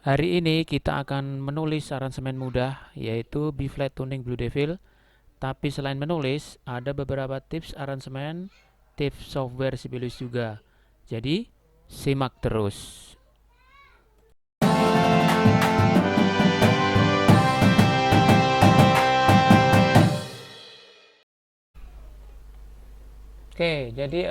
Hari ini kita akan menulis aransemen mudah yaitu B flat tuning Blue Devil. Tapi selain menulis, ada beberapa tips aransemen, tips software Sibelius juga. Jadi, simak terus. Oke, jadi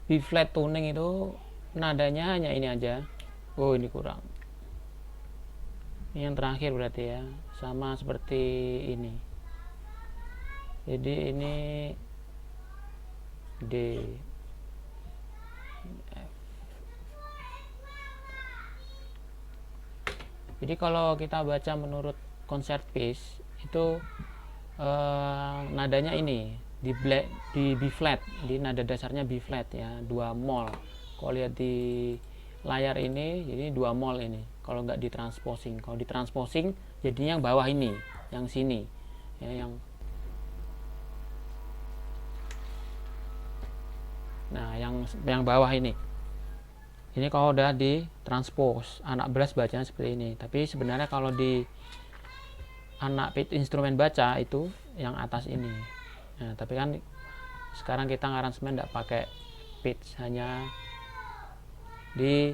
B flat tuning itu nadanya hanya ini aja. Oh, ini kurang. Ini yang terakhir berarti ya, sama seperti ini. Jadi ini D. Jadi kalau kita baca menurut concert piece itu nadanya ini di B flat, di nada dasarnya B flat ya, 2 mol. Kalau lihat di layar ini, jadi 2 mol ini. Kalau nggak ditransposing, kalau ditransposing jadinya yang bawah ini, yang sini, ya, yang bawah ini. Ini kalau udah ditranspos, anak brass bacanya seperti ini. Tapi sebenarnya kalau di anak instrumen baca itu yang atas ini. Nah, tapi kan sekarang kita ngaransemen tidak pakai pitch, hanya di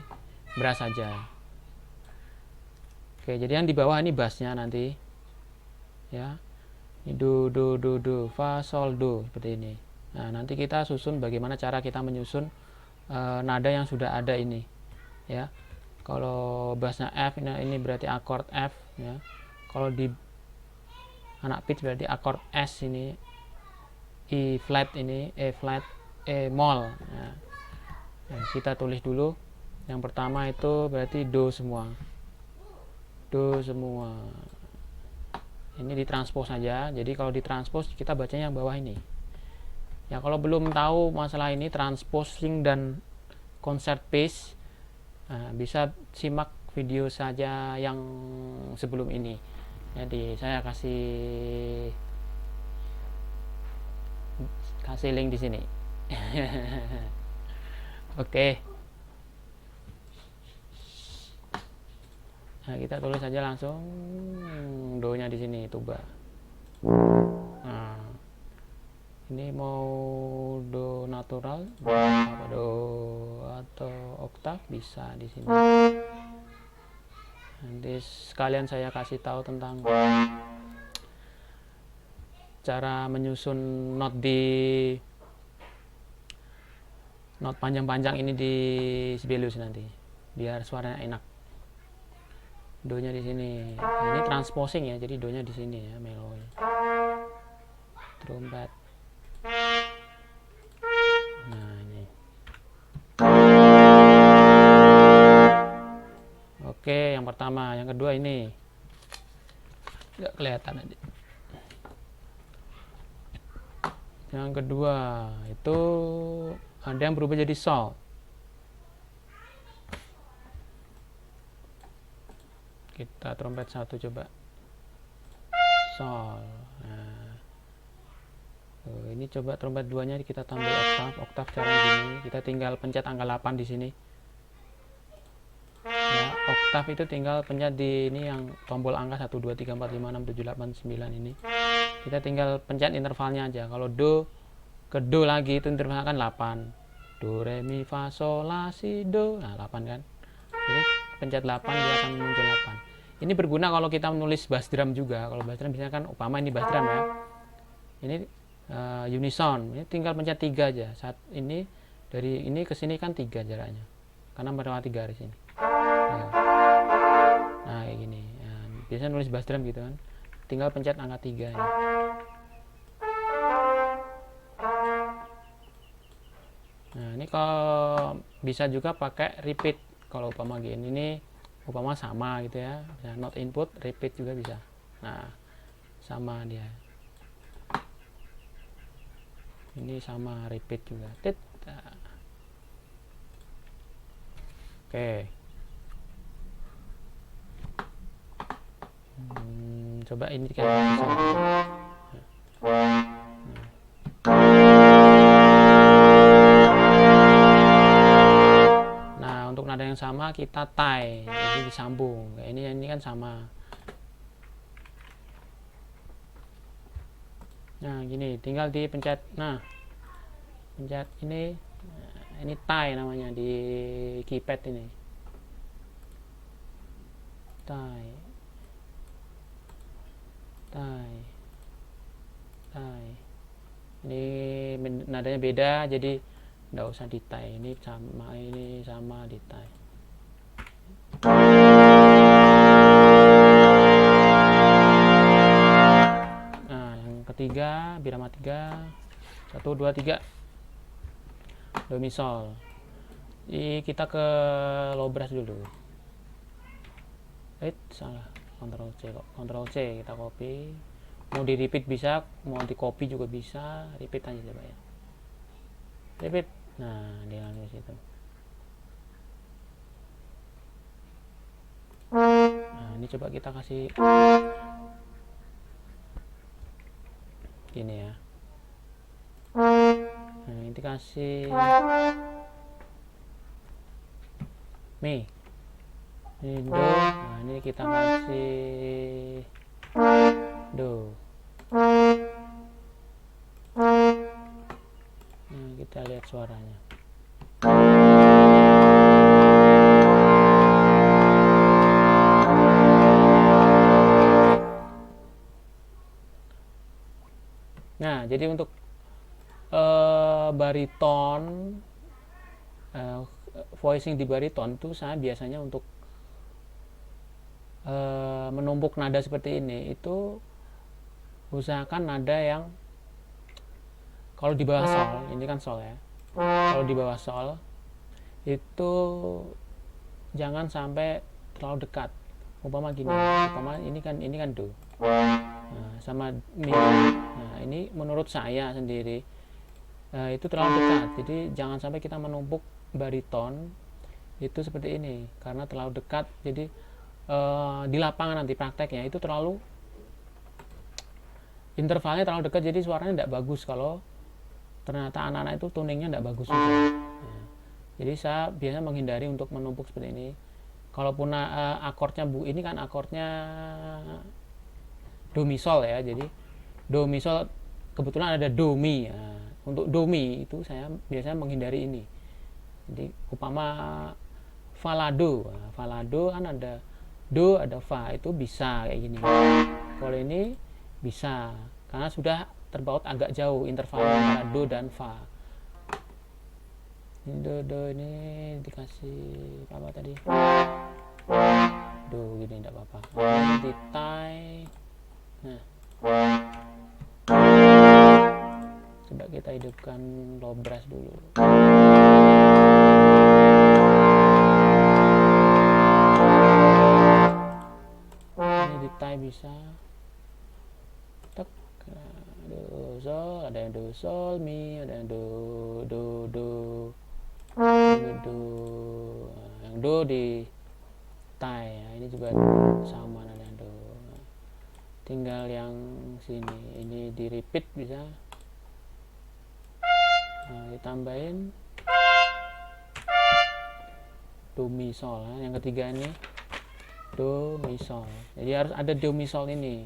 brass saja. Oke, jadi yang di bawah ini bassnya nanti ya. Ini do fa sol do seperti ini. Nah, nanti kita susun bagaimana cara kita menyusun nada yang sudah ada ini ya. Kalau bassnya F, ini berarti akord F ya. Kalau di anak pitch berarti akord S, ini E flat, ini E flat, E mol. Nah, kita tulis dulu. Yang pertama itu berarti do semua. Do semua. Ini ditranspos saja. Jadi kalau ditranspos kita bacanya yang bawah ini. Ya, kalau belum tahu masalah ini transposing dan concert piece, bisa simak video saja yang sebelum ini. Jadi saya kasih link di sini. Oke. Nah, kita tulis saja langsung do-nya di sini, tuba. Nah, ini mau do natural, apa do atau oktav bisa di sini. Nanti sekalian saya kasih tahu tentang cara menyusun not panjang-panjang ini di Sibelius nanti, biar suaranya enak. Do-nya di sini. Ini transposing ya, jadi do-nya di sini ya, melodi. Trompet. Nah, ini. Oke, yang pertama, yang kedua ini. Nggak kelihatan aja. Yang kedua itu ada yang berubah jadi sol. Kita trompet satu coba. Sol. Nah, ini coba trompet duanya kita tambah oktav cara gini. Kita tinggal pencet angka 8 di sini. Ya, oktav itu tinggal pencet di ini yang tombol angka 1 2 3 4 5 6 7 8 9 ini. Kita tinggal pencet intervalnya aja. Kalau do ke do lagi itu intervalnya kan 8. Do re mi fa sol la si do. Nah, 8 kan. Jadi pencet 8 dia akan muncul 8. Ini berguna kalau kita menulis bass drum juga. Kalau bass drum biasanya kan umpama ini bass drum ya. Ini unison. Ini tinggal pencet 3 aja. Saat ini dari ini ke sini kan 3 jaraknya. Karena melewati garis ini. Ya. Nah, kayak gini. Ya, biasanya nulis bass drum gitu kan. Tinggal pencet angka 3 ya. Nah, ini kalau bisa juga pakai repeat. Kalau umpama gini, ini umpama sama gitu ya. Bisa not input, repeat juga bisa. Nah, sama dia. Ini sama repeat juga. Tit. Nah. Oke. Coba ini kayak bisa. nada yang sama kita tie, jadi disambung. Kayak ini kan sama. Nah gini, tinggal dipencet. Nah pencet ini, ini tie namanya di keypad ini. Tie, tie, tie. Ini nadanya beda, jadi nggak usah di tie. Ini sama di tie. Nah yang ketiga, birama 3, 1, 2, 3, do mi sol. Jadi kita ke low brush dulu. Salah, Ctrl C kok. Ctrl C kita copy. Mau di repeat bisa, mau di copy juga bisa. Repeat aja coba ya. Repeat. Nah dia langsung ke situ. Nah ini coba kita kasih gini ya. Nah ini kasih mi, ini do. Nah ini kita kasih do. Nah kita lihat suaranya. Nah jadi untuk bariton, voicing di bariton tuh saya biasanya untuk menumpuk nada seperti ini itu usahakan nada yang kalau di bawah sol, ini kan sol ya, kalau di bawah sol itu jangan sampai terlalu dekat. Umpama gini, umpama ini kan do, nah, sama mi. Nah ini menurut saya sendiri itu terlalu dekat, jadi jangan sampai kita menumpuk bariton itu seperti ini karena terlalu dekat. Jadi di lapangan nanti prakteknya itu terlalu intervalnya terlalu dekat, jadi suaranya tidak bagus kalau ternyata anak-anak itu tuningnya tidak bagus juga. Nah, jadi saya biasanya menghindari untuk menumpuk seperti ini. Kalaupun akordnya ini kan akordnya do mi sol ya, jadi do mi sol kebetulan ada do mi. Nah, untuk do mi itu saya biasanya menghindari ini. Jadi upama fa la do, nah, fa la do kan ada do ada fa, itu bisa kayak gini. Kalau ini bisa karena sudah terpaut agak jauh intervalnya antara do dan fa. Ini do ini dikasih apa tadi, do gini tidak apa-apa. Ini di tie. Nah coba kita hidupkan low brush dulu. Ini di tie bisa. Tek. Do sol, ada yang do sol mi, ada yang do. Ini do, yang do di tie. Nah, ini juga sama ada yang do. Tinggal yang sini ini di repeat bisa. Nah, ditambahin do mi sol. Nah, yang ketiga ini do mi sol, jadi harus ada do mi sol ini.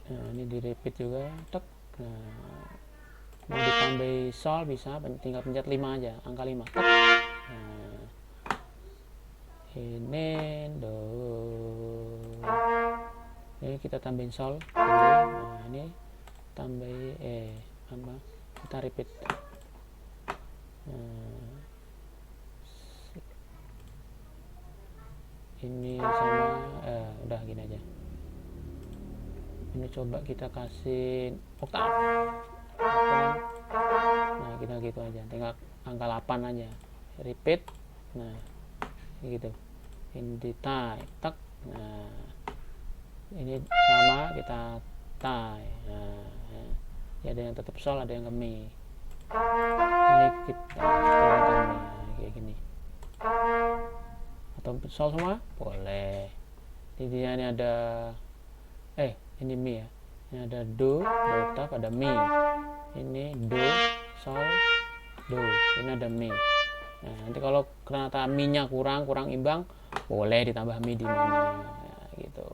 Nah ini di repeat juga. Tek. Nah, mau ditambahi sol bisa, tinggal pencet 5 aja, angka 5. Tek. Nah, ini do. Ini kita tambahin sol. Nah ini tambahin apa, kita repeat. Nah, ini sama udah gini aja. Ini coba kita kasih oktav. Nah kita gitu aja, tinggal angka 8 aja, repeat. Nah gitu, ini di tie. Tak. Nah ini sama kita tie. Nah ya, ada yang tetap sol, ada yang ke mi. Ini kita turunkan kayak gini, atau sol semua boleh. Jadi ini ada ini mi ya, ini ada do, do oktav, ada mi. Ini do do. Ini ada mi. Nah, nanti kalau ternyata mi-nya kurang imbang, boleh ditambah mi di mi-nya, gitu.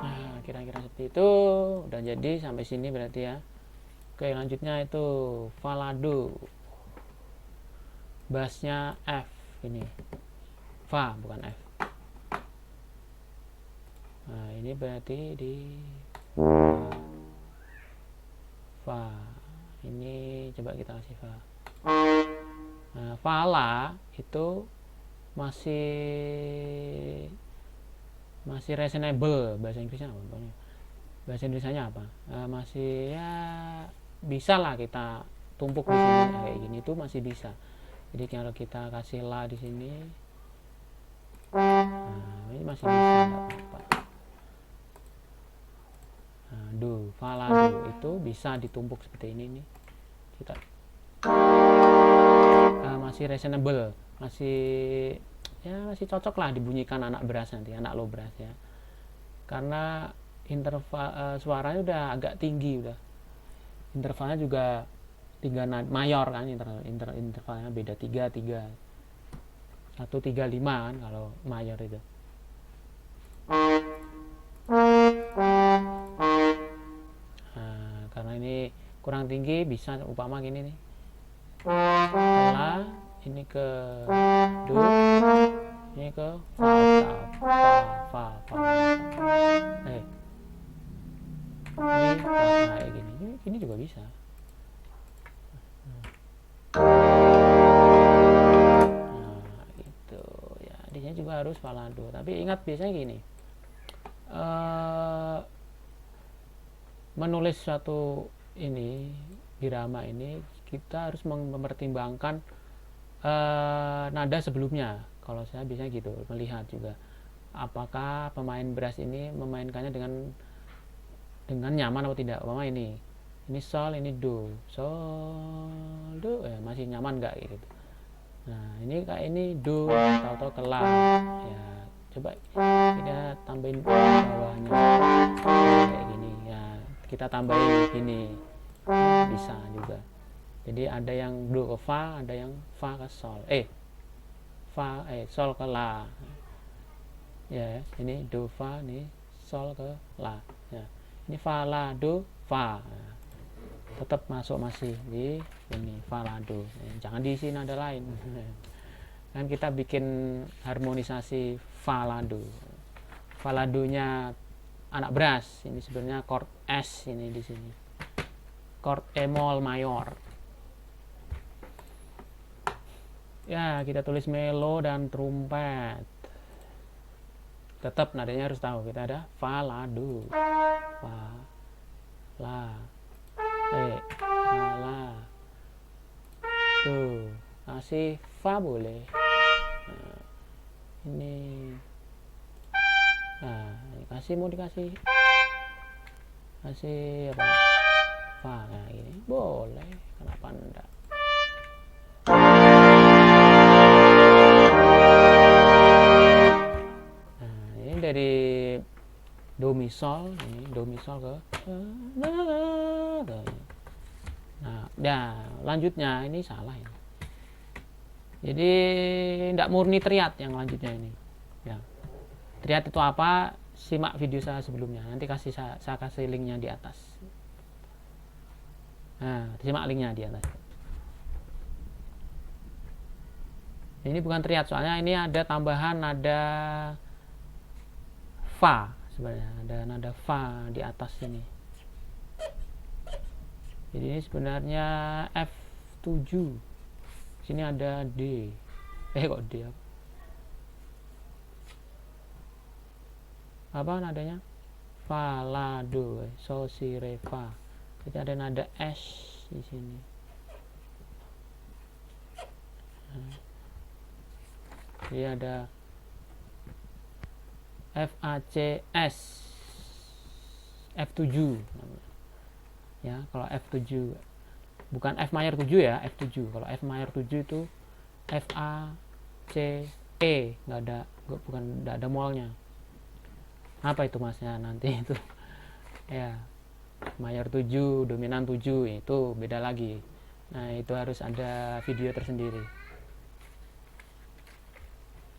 Nah, kira-kira seperti itu. Udah jadi sampai sini berarti ya. Oke, lanjutnya itu fa la do. Bassnya F ini. Fa bukan F. Nah, ini berarti di fa. Ini coba kita kasih fa. Nah, fa la itu masih reasonable, bahasa Inggrisnya apa? Bahasa Indonesianya apa? Masih ya bisa lah kita tumpuk di sini kayak gini, itu masih bisa. Jadi kalau kita kasih la di sini, nah, ini masih bisa, nggak apa-apa. Nah, do, fa la do itu bisa ditumpuk seperti ini nih. Kita masih reasonable, masih cocok lah dibunyikan anak beras nanti, anak low brass ya. Karena interval suaranya udah agak tinggi, udah intervalnya juga 3 mayor kan, intervalnya beda 3 1 3 5 kan kalau mayor itu. Nah, karena ini kurang tinggi bisa upama gini nih, la ini ke do, ini ke fa oktav, fa ini kayak gini, ini juga bisa. Nah, gitu ya, di sini juga harus fa la do. Tapi ingat biasanya gini, menulis suatu ini irama ini kita harus mempertimbangkan nada sebelumnya. Kalau saya biasanya gitu, melihat juga apakah pemain brass ini memainkannya dengan nyaman atau tidak. Umpama ini sol, ini do, sol, do, ya masih nyaman nggak gitu. Nah, ini kayak ini do, tahu-tahu ke la, ya coba kita tambahin bawahnya kayak gini ya, kita tambahin gini, bisa juga. Jadi ada yang do ke fa, ada yang fa ke sol, sol ke la, ya ini do fa, nih sol ke la, ya ini fa la do fa, tetap masuk masih di ini fa la do, jangan diisi nada lain. Kan kita bikin harmonisasi fa la do. Fa la do-nya anak brass ini sebenarnya chord S ini di sini, chord E mol mayor. Ya, kita tulis melo dan trompet. Tetap nadanya harus tahu, kita ada fa la do, fa la, fa la do, kasih fa boleh. Nah, ini kasih, mau dikasih apa, fa, nah ini boleh, kenapa enggak. Dari do mi sol, ini do mi sol ke nah, ya lanjutnya ini salah ya. Jadi tidak murni triad yang lanjutnya ini ya. Triad itu apa? Simak video saya sebelumnya, nanti saya kasih linknya di atas. Nah, simak linknya di atas. Ini bukan triad, soalnya ini ada tambahan nada fa, sebenarnya ada nada fa di atas ini. Jadi ini sebenarnya F7. Sini ada D. Kok D apa nadanya? Fa la do, so si re fa. Jadi ada nada S di sini. Jadi ada F A C S, F7 namanya. Ya, kalau F7 bukan F mayor 7 ya, F7. Kalau F mayor 7 itu F A C E, nggak ada molnya. Apa itu masnya nanti itu ya, mayor 7, dominan 7, itu beda lagi. Nah, itu harus ada video tersendiri.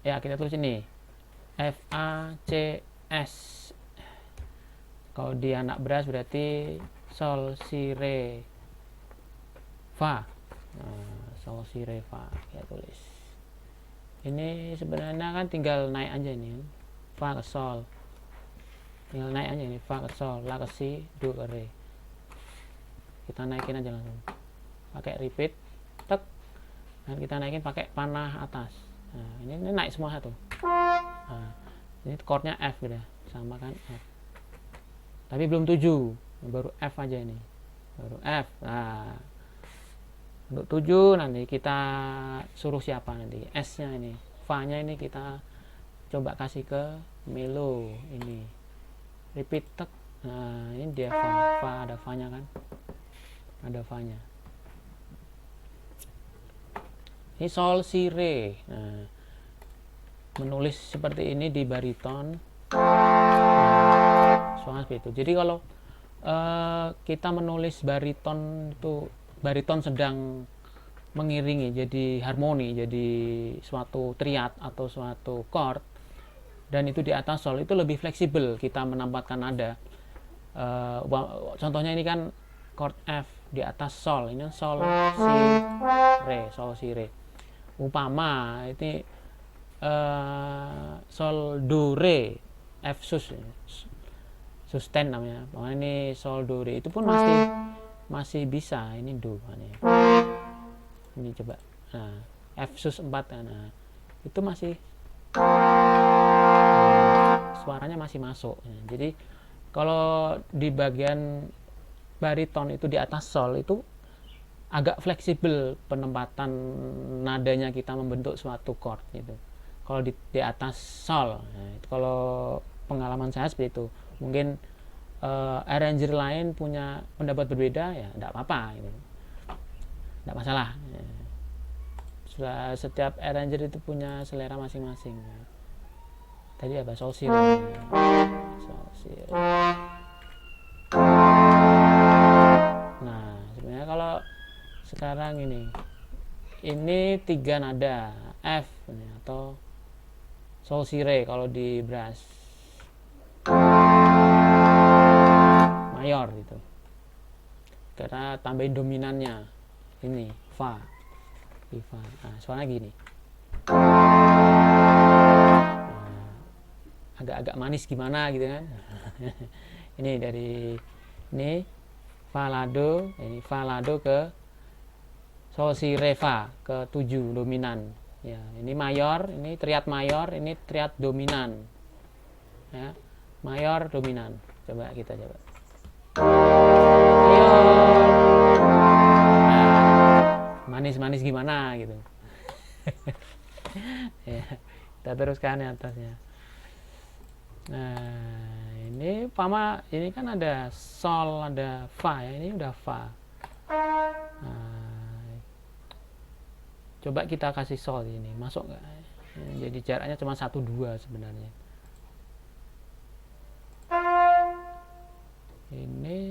Ya, kita tulis ini F A C S. Kalau di anak beras berarti sol si re fa. Nah, sol si re fa kita tulis. Ini sebenarnya kan tinggal naik aja ini, fa ke sol. Tinggal naik aja ini, fa ke sol, la ke si, do ke re. Kita naikin aja langsung. Pakai repeat, tek. Dan kita naikin pakai panah atas. Nah, ini naik semua satu. Nah, ini chordnya F gitu, sama kan F. Tapi belum 7, baru F aja ini. Baru F. Nah, untuk 7 nanti kita suruh siapa nanti? S-nya ini. Fa-nya ini kita coba kasih ke melo ini. Repeat tek. Nah, ini dia fa. Fa ada fa-nya kan? Ada fa-nya. Ini sol si re. Nah, menulis seperti ini di bariton. Soalnya seperti itu. Jadi kalau kita menulis bariton itu, bariton sedang mengiringi jadi harmoni, jadi suatu triad atau suatu chord, dan itu di atas sol, itu lebih fleksibel kita menempatkan nada. Contohnya ini kan chord F di atas sol, ini sol si re, sol si re. Umpama ini sol do re F sus, susten namanya. Makanya ini sol do re, itu pun masih bisa. Ini do, ini coba. Nah, F sus 4, nah itu masih suaranya masih masuk. Jadi kalau di bagian bariton itu di atas sol itu agak fleksibel penempatan nadanya, kita membentuk suatu chord gitu. Kalau di atas sol, nah, itu kalau pengalaman saya seperti itu. Mungkin arranger lain punya pendapat berbeda, ya tidak apa-apa gitu. Tidak masalah. Setiap arranger itu punya selera masing-masing. Tadi apa? Sol si re. Sol si re. Nah, sebenarnya kalau sekarang ini 3 nada F atau sol si re kalau di brass mayor gitu, karena tambahin dominannya ini fa, di fa. Nah, suaranya gini. Nah, agak-agak manis gimana gitu kan. Ini dari ini fa lado, ini fa lado ke sol si re fa ke 7 dominan. Ya, ini mayor, ini triad mayor, ini triad dominan. Ya, mayor dominan. Coba kita coba. Nah, manis-manis gimana gitu. Ya, kita teruskan di atasnya. Nah, ini pama, ini kan ada sol, ada fa ya. Ini udah fa. Nah, coba kita kasih sol ini, masuk nggak? Jadi jaraknya cuma 1-2 sebenarnya. Ini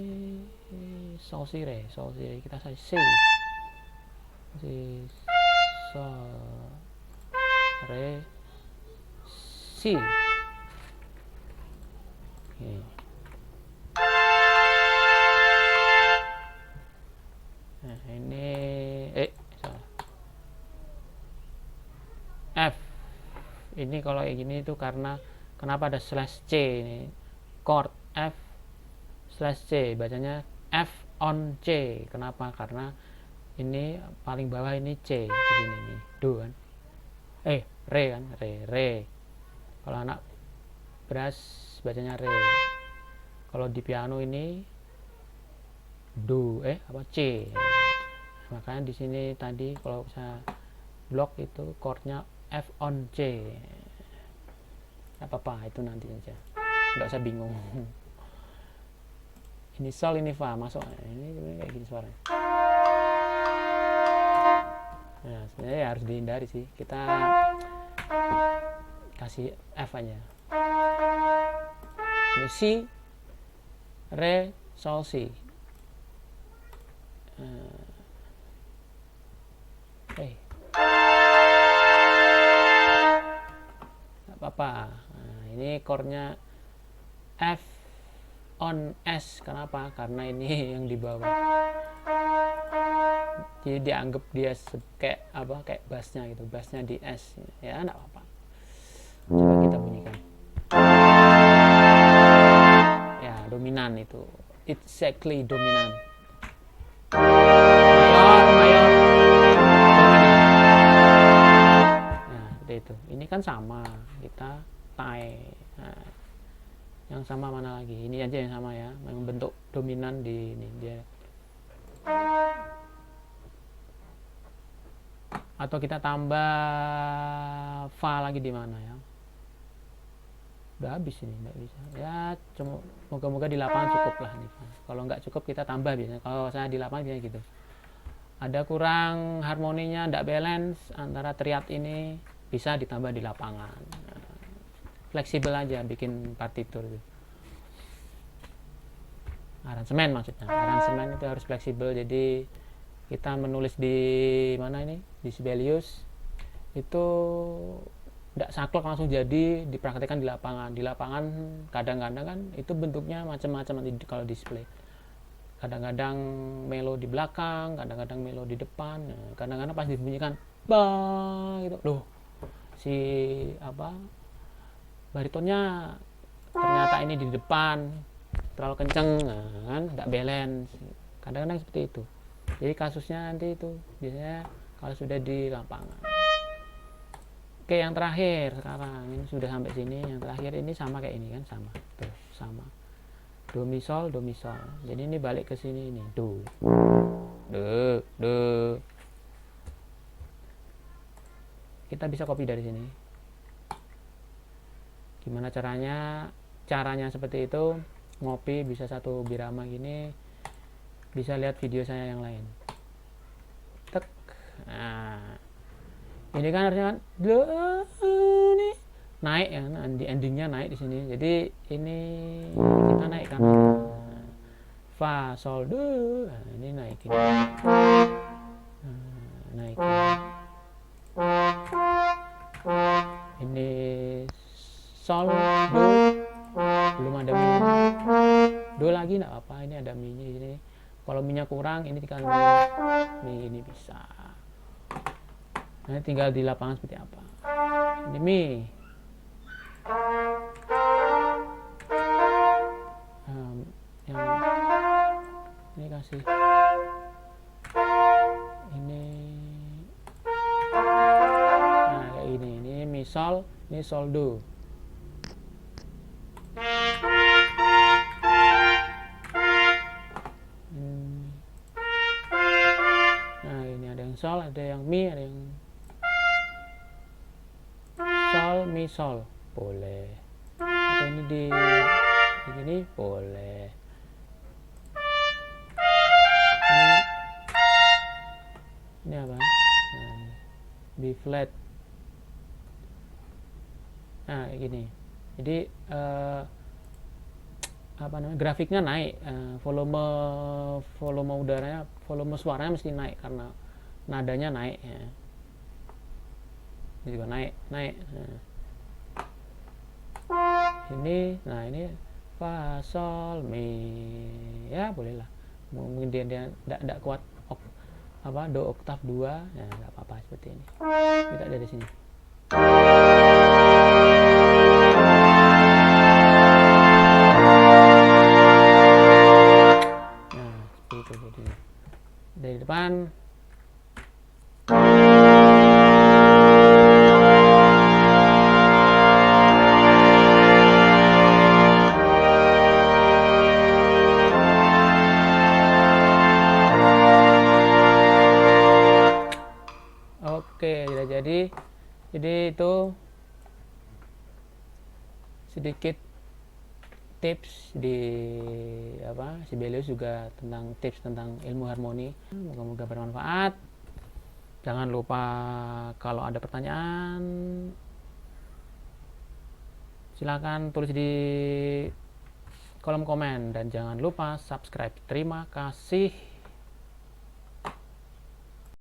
sol si re, kita kasih C, sol re si. Nah, ini F. Ini kalau kayak gini itu karena kenapa ada slash C ini, chord F slash C, bacanya F on C. Kenapa? Karena ini paling bawah ini C di sini nih, do kan, re kan, re. Kalau anak brass bacanya re. Kalau di piano ini do, C. Makanya di sini tadi kalau saya blok itu chordnya F on C. Apa-apa itu nanti aja, nggak usah bingung. Ini sol, ini fa, masuk. Ini kayak gini suaranya. Nah, sebenarnya harus dihindari sih. Kita kasih F aja. Ini si, re, sol, si. Nggak apa-apa. Nah, ini chordnya F on S. Kenapa? Karena ini yang di bawah. Jadi dianggap dia kayak apa? Kayak bassnya gitu. Bassnya di S. Ya, nggak apa-apa. Coba kita bunyikan. Ya, dominan itu. Exactly dominan. Mayor, mayor, dominan. Nah, seperti itu. Ini kan sama. Kita tie. Nah, yang sama mana lagi? Ini aja yang sama ya. Yang bentuk dominan di ini dia. Atau kita tambah fa lagi di mana ya? Udah habis ini, nggak bisa ya. Cuma moga-moga di lapangan cukup lah nih. Kalau nggak cukup kita tambah biasanya. Kalau saya di lapangan biasanya gitu, ada kurang harmoninya, nggak balance antara triad ini, bisa ditambah di lapangan. Fleksibel aja bikin partitur itu. Aransemen maksudnya, aransemen itu harus fleksibel. Jadi kita menulis di mana ini, di Sibelius itu tidak saklek langsung jadi dipraktekkan di lapangan. Di lapangan kadang-kadang kan itu bentuknya macam-macam nanti kalau display. Kadang-kadang melo di belakang, kadang-kadang melo di depan. Nah, kadang-kadang pas dibunyikan bang gitu, loh si apa baritonnya ternyata ini di depan terlalu kenceng, nah, kan tidak balance. Kadang-kadang seperti itu. Jadi kasusnya nanti itu biasanya kalau sudah di lapangan. Oke, yang terakhir sekarang ini sudah sampai sini. Yang terakhir ini sama kayak ini kan, sama tuh, sama do mi sol do mi sol. Jadi ini balik ke sini ini do do. Kita bisa copy dari sini. Gimana caranya? Caranya seperti itu. Ngopi bisa satu birama gini. Bisa lihat video saya yang lain. Tek. Nah, ini kan harusnya kan ini naik ya, di endingnya naik di sini. Jadi ini kita naikkan fa sol do. Nah, ini naikin. Naikin. Ini sol do, belum ada mi. Do lagi nggak apa, ini ada mi nya di sini. Kalau minyak kurang ini tinggal mi ini bisa. Nah, tinggal di lapangan seperti apa. Ini mi. Yang ini kasih. Ini. Nah, kayak gini. Ini mi sol, ini sol do. Nah, ini ada yang sol, ada yang mi, ada yang sol, mi, sol, boleh. Atau ini di sini boleh. Ini apa? Nah, B flat. Nah, kayak gini. Jadi apa namanya? Grafiknya naik, volume udaranya, volume suaranya mesti naik karena nadanya naik ya. Ini juga naik. Nah. Ini fa sol mi, ya bolehlah. Mungkin dia tidak kuat do oktav 2, ya nggak apa-apa seperti ini. Kita dari sini. Nah, seperti itu jadi dari depan. Oke, jadi itu sedikit tips di Sibelius juga tentang tips tentang ilmu harmoni. Moga-moga bermanfaat. Jangan lupa kalau ada pertanyaan silakan tulis di kolom komen dan jangan lupa subscribe. Terima kasih.